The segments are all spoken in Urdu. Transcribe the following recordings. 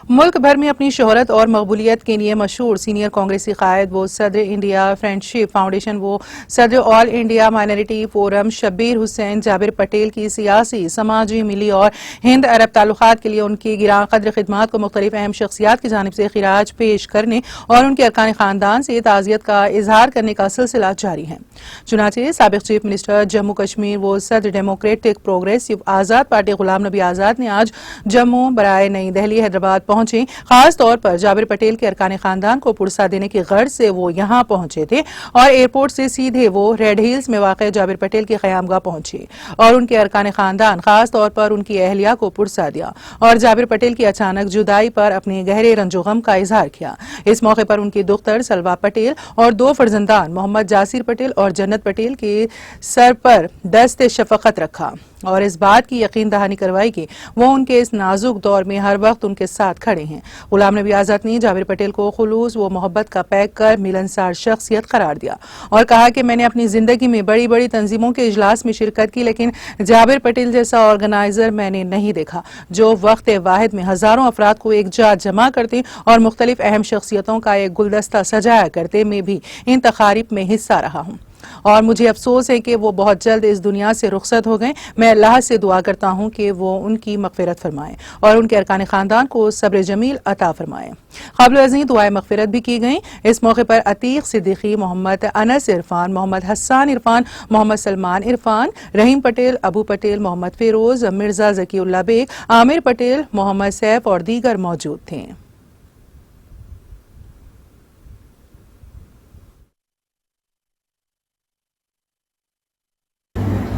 ملک بھر میں اپنی شہرت اور مقبولیت کے لیے مشہور سینئر کانگریسی قائد و صدر انڈیا فرینڈشپ فاؤنڈیشن و صدر آل انڈیا مائنارٹی فورم شبیر حسین جابر پٹیل کی سیاسی، سماجی، ملی اور ہند عرب تعلقات کے لیے ان کی گراں قدر خدمات کو مختلف اہم شخصیات کی جانب سے خراج پیش کرنے اور ان کے ارکان خاندان سے تعزیت کا اظہار کرنے کا سلسلہ جاری ہے۔ چنانچہ سابق چیف منسٹر جموں کشمیر و صدر ڈیموکریٹک پروگریسو آزاد پارٹی غلام نبی آزاد نے آج جموں برائے نئی دہلی حیدرآباد پہنچے۔ خاص طور پر جابر پٹیل کے ارکان خاندان کو پرسہ دینے کی غرض سے وہ یہاں پہنچے تھے اور ایئرپورٹ سے سیدھے وہ ریڈ ہلز میں واقع جابر پٹیل کی قیامگاہ پہنچے اور ان کے ارکان خاندان خاص طور پر ان کی اہلیہ کو پرسہ دیا اور جابر پٹیل کی اچانک جدائی پر اپنے گہرے رنج و غم کا اظہار کیا۔ اس موقع پر ان کی دختر سلوا پٹیل اور 2 فرزندان محمد جاسر پٹیل اور جنت پٹیل کے سر پر دست شفقت رکھا اور اس بات کی یقین دہانی کروائی کہ وہ ان کے اس نازک دور میں ہر وقت ان کے ساتھ کھڑے ہیں۔ غلام نبی آزاد نے جابر پٹیل کو خلوص و محبت کا پیک کر ملنسار شخصیت قرار دیا اور کہا کہ میں نے اپنی زندگی میں بڑی بڑی تنظیموں کے اجلاس میں شرکت کی، لیکن جابر پٹیل جیسا آرگنائزر میں نے نہیں دیکھا جو وقت واحد میں ہزاروں افراد کو ایک جا جمع کرتے اور مختلف اہم شخصیتوں کا ایک گلدستہ سجایا کرتے۔ میں بھی ان تقاریب میں حصہ رہا ہوں اور مجھے افسوس ہے کہ وہ بہت جلد اس دنیا سے رخصت ہو گئے۔ میں اللہ سے دعا کرتا ہوں کہ وہ ان کی مغفرت فرمائے اور ان کے ارکان خاندان کو صبر جمیل عطا فرمائے۔ قابل عزیں دعائیں مغفرت بھی کی گئیں۔ اس موقع پر عتیق صدیقی، محمد انس عرفان، محمد حسان عرفان، محمد سلمان عرفان، رحیم پٹیل، ابو پٹیل، محمد فیروز، مرزا ذکی اللہ بیگ، عامر پٹیل، محمد سیف اور دیگر موجود تھے۔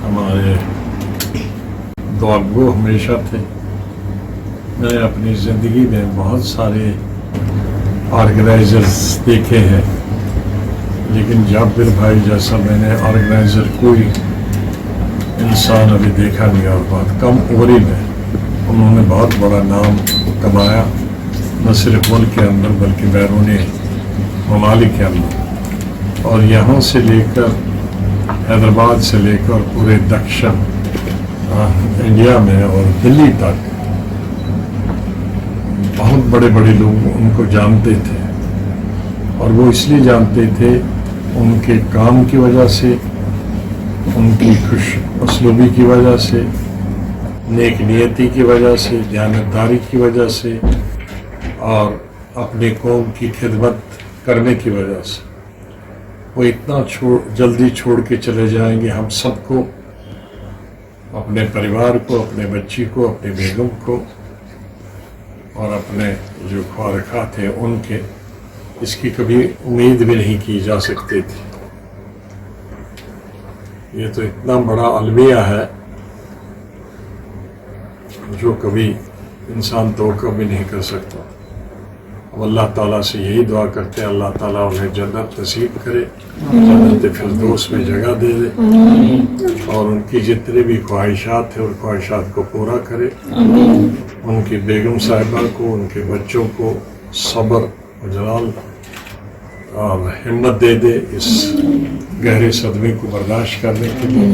ہمارے دعاگو ہمیشہ تھے۔ میں نے اپنی زندگی میں بہت سارے آرگنائزرز دیکھے ہیں، لیکن جابر بھائی جیسا میں نے آرگنائزر کوئی انسان ابھی دیکھا نہیں، اور بہت کم عمری میں انہوں نے بہت بڑا نام کمایا، نہ صرف ملک کے اندر بلکہ بیرون ممالک کے اندر، اور یہاں سے لے کر حیدرآباد سے لے کر پورے دکشن انڈیا میں اور دلی تک بہت بڑے بڑے لوگ ان کو جانتے تھے، اور وہ اس لیے جانتے تھے ان کے کام کی وجہ سے، ان کی خوش اسلوبی کی وجہ سے، نیک نیتی کی وجہ سے، دیانتداری کی وجہ سے، اور اپنے قوم کی خدمت کرنے کی وجہ سے۔ وہ اتنا جلدی چھوڑ کے چلے جائیں گے ہم سب کو، اپنے پریوار کو، اپنے بچی کو، اپنے بیگم کو اور اپنے جو خوارخواہ تھے ان کے، اس کی کبھی امید بھی نہیں کی جا سکتی تھی۔ یہ تو اتنا بڑا المیہ ہے جو کبھی انسان توقع بھی نہیں کر سکتا۔ اب اللہ تعالیٰ سے یہی دعا کرتے ہیں اللہ تعالیٰ انہیں جنت نصیب کرے، جنت فردوس میں جگہ دے دے، اور ان کی جتنے بھی خواہشات ہیں ان خواہشات کو پورا کرے، ان کی بیگم صاحبہ کو، ان کے بچوں کو صبر و جلال اور ہمت دے دے اس گہرے صدمے کو برداشت کرنے کے لیے۔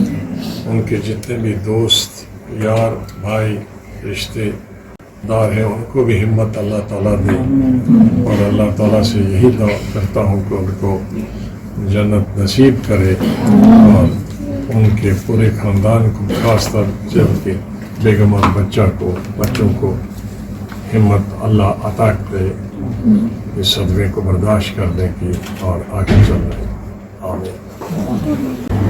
ان کے جتنے بھی دوست، یار، بھائی، رشتے دار ہیں ان کو بھی ہمت اللہ تعالیٰ دے، اور اللہ تعالیٰ سے یہی دعا کرتا ہوں کہ ان کو جنت نصیب کرے، اور ان کے پورے خاندان کو، خاص طور سے ان کے بیگم اور بچوں کو ہمت اللہ عطا کرے اس صدمے کو برداشت کرنے کی اور آگے چلنے کی۔ آمین۔